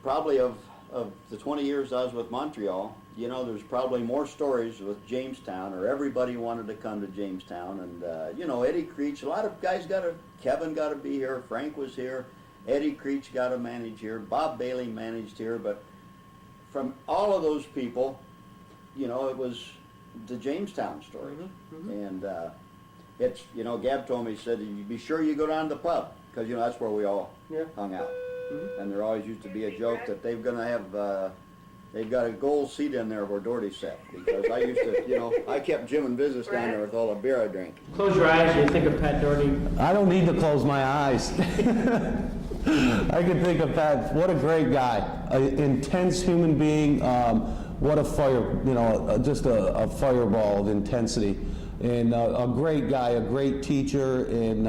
probably of the 20 years I was with Montreal, you know, there's probably more stories with Jamestown, or everybody wanted to come to Jamestown. And, you know, Eddie Creech, a lot of guys Kevin got to be here, Frank was here, Eddie Creech got to manage here, Bob Bailey managed here, but from all of those people, you know, it was the Jamestown story. And it's, you know, Gab told me, he said, you be sure you go down to the pub, because, you know, that's where we all hung out. And there always used to be a joke that they've got a gold seat in there where Daugherty sat, because I used to, you know, I kept Jim and business down there with all the beer I drank. Close your eyes and you think of Pat Daugherty. I don't need to close my eyes. I can think of Pat. What a great guy, an intense human being. What a fire, you know, just a fireball of intensity, and a great guy, a great teacher, and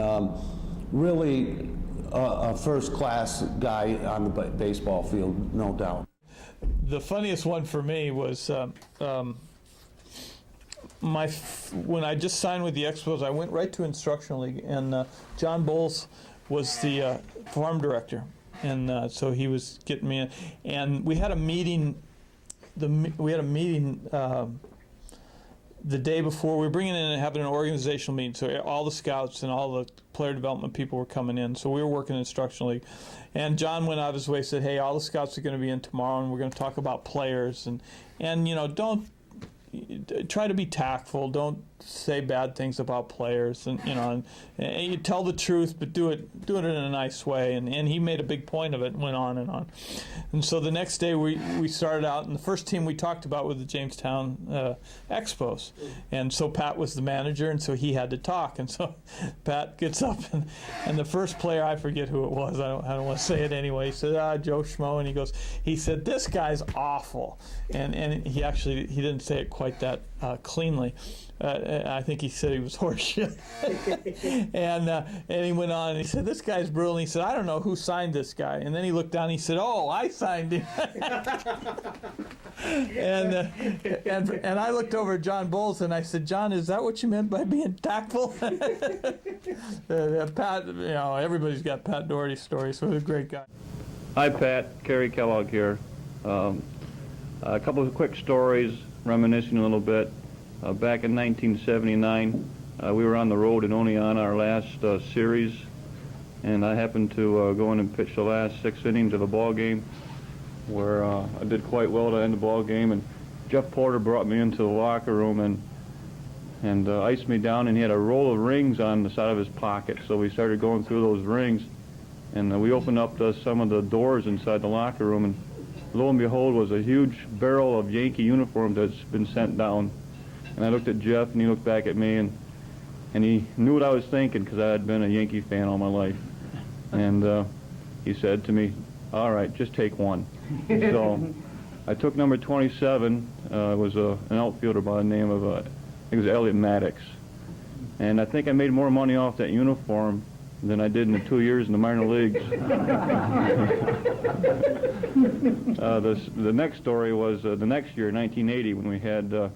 really a first-class guy on the baseball field, no doubt. The funniest one for me was when I just signed with the Expos, I went right to Instructional League, and John Bowles was the farm director, and so he was getting me in, and we had a meeting. The day before. We were bringing in and having an organizational meeting, so all the scouts and all the player development people were coming in. So we were working in Instructional League, and John went out of his way, said, "Hey, all the scouts are going to be in tomorrow, and we're going to talk about players, and you know, don't try to be tactful. Don't say bad things about players, and you know, and you tell the truth, but do it in a nice way." And he made a big point of it, and went on and on. And so the next day we started out, and the first team we talked about was the Jamestown Expos. And so Pat was the manager, and so he had to talk. And so Pat gets up, and the first player, I forget who it was, I don't want to say it anyway, he said, Joe Schmo, and he said, "This guy's awful." And he didn't say it quite that cleanly. I think he said he was horseshit. and he went on and he said, "This guy's brutal." And he said, "I don't know who signed this guy." And then he looked down and he said, "Oh, I signed him." and I looked over at John Bowles and I said, "John, is that what you meant by being tactful?" Pat, you know, everybody's got Pat Daugherty stories, so he's a great guy. Hi, Pat. Kerry Kellogg here. A couple of quick stories, reminiscing a little bit. Back in 1979, we were on the road in Oneonta, our last series, and I happened to go in and pitch the last 6 innings of the ball game, where I did quite well to end the ball game. And Jeff Porter brought me into the locker room and iced me down, and he had a roll of rings on the side of his pocket. So we started going through those rings, and we opened up some of the doors inside the locker room, and lo and behold was a huge barrel of Yankee uniform that's been sent down. And I looked at Jeff, and he looked back at me, and he knew what I was thinking, because I had been a Yankee fan all my life. And he said to me, "All right, just take one." So I took number 27. It was an outfielder by the name of, I think it was Elliot Maddox. And I think I made more money off that uniform than I did in the 2 years in the minor leagues. The next story was the next year, 1980, when we had a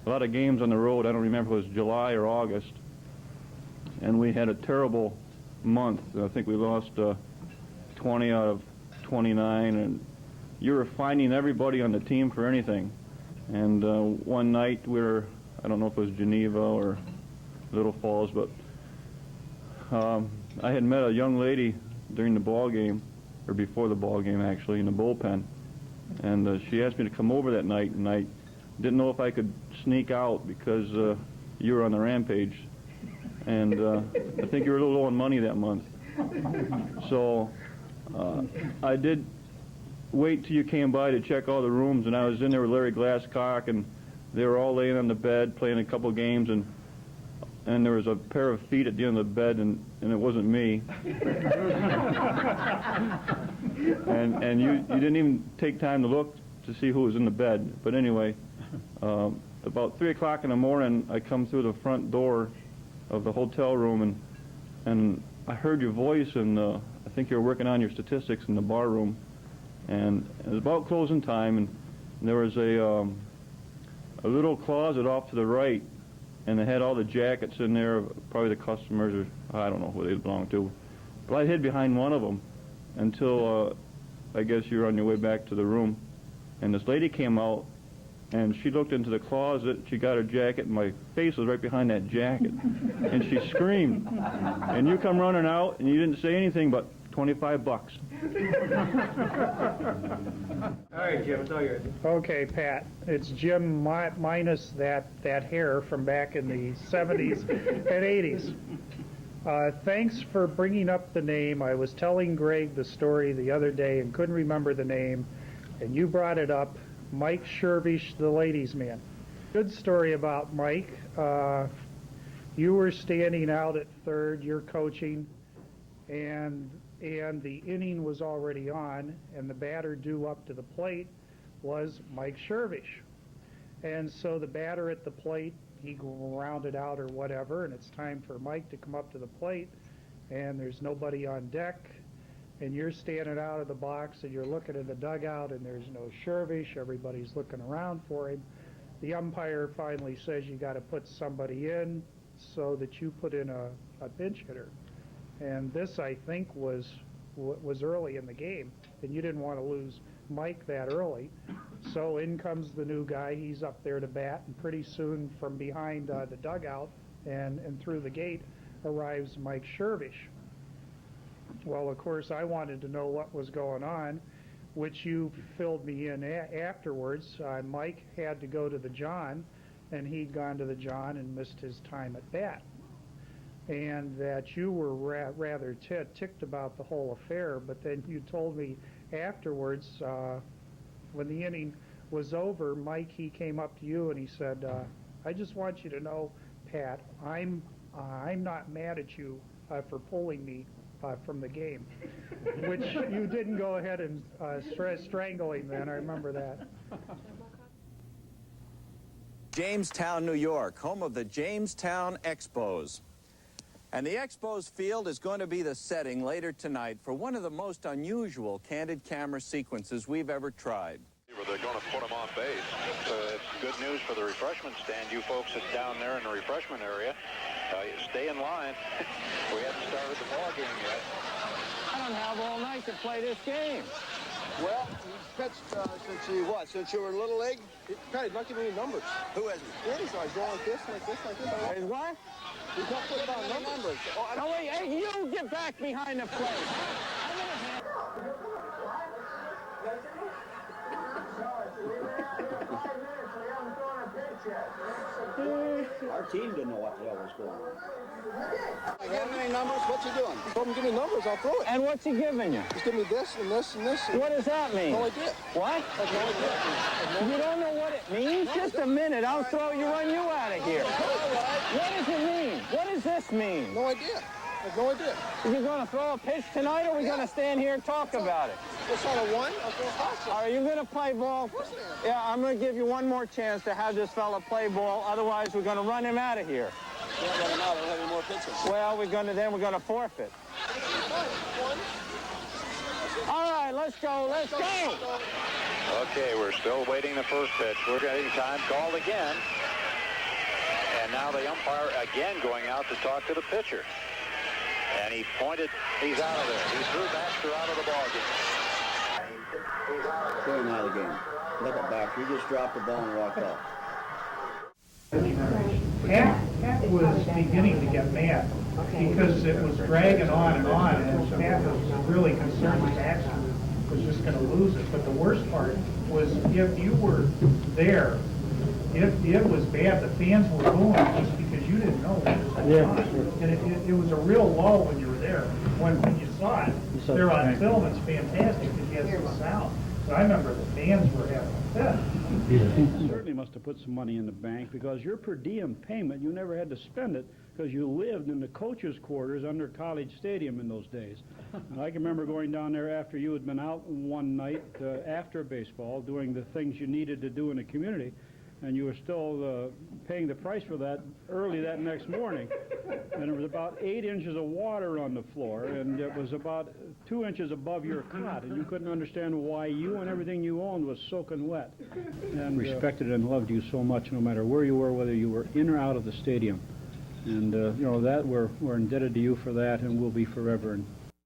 lot of games on the road. I don't remember if it was July or August, and we had a terrible month. I think we lost 20 out of 29, and you were finding everybody on the team for anything. And one night I don't know if it was Geneva or Little Falls, but I had met a young lady during the ball game, or before the ball game actually, in the bullpen, and she asked me to come over that night, and I didn't know if I could sneak out because you were on the rampage, and I think you were a little low on money that month. So I did wait till you came by to check all the rooms, and I was in there with Larry Glasscock, and they were all laying on the bed playing a couple games, and there was a pair of feet at the end of the bed, and it wasn't me. and you didn't even take time to look to see who was in the bed. But anyway, about 3 o'clock in the morning, I come through the front door of the hotel room, and I heard your voice, and I think you were working on your statistics in the bar room. And it was about closing time, and there was a little closet off to the right, and they had all the jackets in there, probably the customers, or I don't know who they belonged to. But I hid behind one of them until I guess you were on your way back to the room, and this lady came out, and she looked into the closet, she got her jacket, and my face was right behind that jacket, and she screamed. And you come running out, and you didn't say anything but $25. All right, Jim, it's all yours. Okay, Pat, it's Jim minus that hair from back in the 70s and 80s. Thanks for bringing up the name. I was telling Greg the story the other day and couldn't remember the name, and you brought it up, Mike Shervish, the ladies' man. Good story about Mike. You were standing out at third, you're coaching, and the inning was already on, and the batter due up to the plate was Mike Shervish. And so the batter at the plate, he grounded out or whatever, and it's time for Mike to come up to the plate, and there's nobody on deck, and you're standing out of the box, and you're looking in the dugout, and there's no Shervish. Everybody's looking around for him. The umpire finally says you got to put somebody in so that you put in a pinch hitter. And this, I think, was early in the game, and you didn't want to lose Mike that early. So in comes the new guy. He's up there to bat, and pretty soon from behind the dugout and through the gate arrives Mike Shervish. Well, of course, I wanted to know what was going on, which you filled me in afterwards. Mike had to go to the John, and he'd gone to the John and missed his time at bat. And that you were rather ticked about the whole affair, but then you told me afterwards, when the inning was over, Mike, he came up to you and he said, I just want you to know, Pat, I'm not mad at you for pulling me from the game, which you didn't go ahead and strangle him then. I remember that. Jamestown, New York, home of the Jamestown Expos. And the Expos field is going to be the setting later tonight for one of the most unusual candid camera sequences we've ever tried. They're going to put them on base. It's good news for the refreshment stand. You folks that's down there in the refreshment area, stay in line. We haven't started the ball game yet. I don't have all night to play this game. Well, you pitched since you were a little league? Pat, he's not giving you numbers. Who hasn't? Yeah, he's going like this, like this, like this. He's what? He's not putting down numbers. Oh, No, wait, hey, you get back behind the plate. Our team didn't know what the hell was going on. I give him any numbers? What's he doing? He told him, give me numbers, I'll throw it. And what's he giving you? He's giving me this and this and this. What does that mean? No idea. What? I have no idea. You don't know what it means? Just a minute, I'll run you out of here. What does it mean? What does this mean? No idea. I have no idea. Are you going to throw a pitch tonight, or are we going to stand here and talk about it? It's on a one, I'll throw a fastball. Are you going to play ball? Of course I am. Yeah, I'm going to give you one more chance to have this fella play ball. Otherwise, we're going to run him out of here. Can't let him out, I don't have any more pitches. Well, we're going to forfeit. One. All right, let's go. Let's go. Okay, we're still waiting the first pitch. We're getting time called again. And now the umpire again going out to talk to the pitcher. And he pointed, he's out of there. He threw Baxter out of the ball game. Throw him out of the game. Look at Baxter. He just dropped the ball and walked off. Pat was beginning to get mad because it was dragging on, and Pat was really concerned that Baxter was just going to lose it. But the worst part was if you were there, if it was bad, the fans were booing just because you didn't know what was going on. And it was a real lull when you were there. When you saw it, there on film, it's fantastic because you had some sound. But I remember the fans were having a fit. You certainly must have put some money in the bank because your per diem payment, you never had to spend it because you lived in the coaches' quarters under College Stadium in those days. And I can remember going down there after you had been out one night after baseball doing the things you needed to do in the community, and you were still paying the price for that early that next morning. And there was about 8 inches of water on the floor, and it was about 2 inches above your cot, and you couldn't understand why you and everything you owned was soaking wet. And respected and loved you so much, no matter where you were, whether you were in or out of the stadium. And, you know, that we're indebted to you for that, and will be forever. And